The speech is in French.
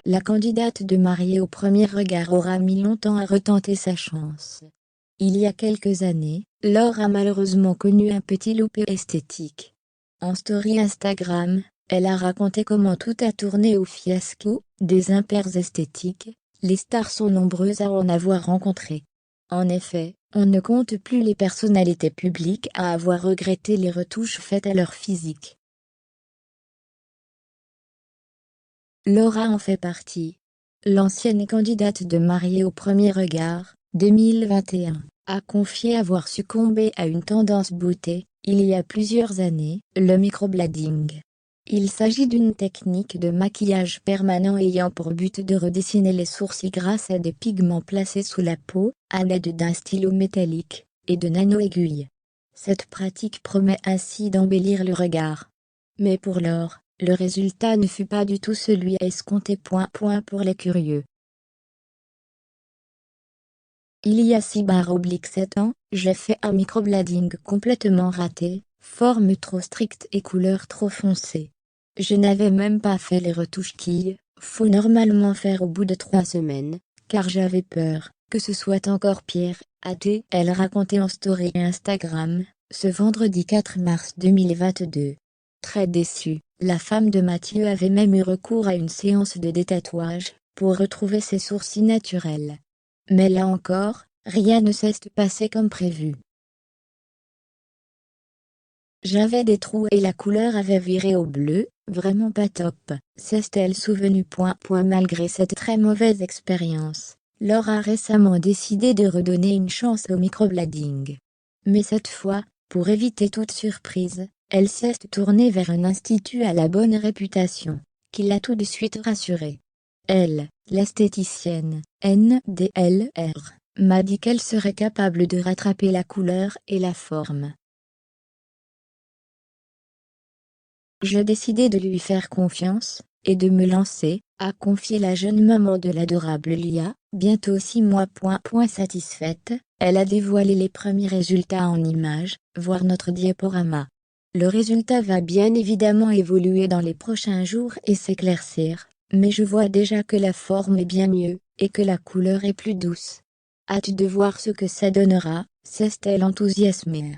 La candidate de Mariée au premier regard aura mis longtemps à retenter sa chance. Il y a quelques années, Laure a malheureusement connu un petit loupé esthétique. En story Instagram, elle a raconté comment tout a tourné au fiasco des impairs esthétiques. Les stars sont nombreuses à en avoir rencontré. En effet, on ne compte plus les personnalités publiques à avoir regretté les retouches faites à leur physique. Laura en fait partie. L'ancienne candidate de Mariée au premier regard, 2021, a confié avoir succombé à une tendance beauté, il y a plusieurs années, le microblading. Il s'agit d'une technique de maquillage permanent ayant pour but de redessiner les sourcils grâce à des pigments placés sous la peau, à l'aide d'un stylo métallique, et de nano-aiguilles. Cette pratique promet ainsi d'embellir le regard. Mais pour Laure, le résultat ne fut pas du tout celui à escompter. Pour les curieux. Il y a 6/7 ans, j'ai fait un microblading complètement raté, forme trop stricte et couleur trop foncée. Je n'avais même pas fait les retouches qu'il faut normalement faire au bout de 3 semaines, car j'avais peur que ce soit encore pire, a-t-elle raconté en story Instagram, ce vendredi 4 mars 2022. Très déçue, la femme de Mathieu avait même eu recours à une séance de détatouage, pour retrouver ses sourcils naturels. Mais là encore, rien ne s'est passé comme prévu. J'avais des trous et la couleur avait viré au bleu, vraiment pas top, s'est-elle souvenue. Malgré cette très mauvaise expérience, Laure a récemment décidé de redonner une chance au microblading. Mais cette fois, pour éviter toute surprise, elle s'est tournée vers un institut à la bonne réputation, qui l'a tout de suite rassurée. Elle, l'esthéticienne, NDLR, m'a dit qu'elle serait capable de rattraper la couleur et la forme. J'ai décidé de lui faire confiance, et de me lancer, a confié la jeune maman de l'adorable Lia, bientôt 6 mois. Satisfaite, elle a dévoilé les premiers résultats en images, voir notre diaporama. Le résultat va bien évidemment évoluer dans les prochains jours et s'éclaircir, mais je vois déjà que la forme est bien mieux, et que la couleur est plus douce. Hâte de voir ce que ça donnera, s'est-elle enthousiasmée.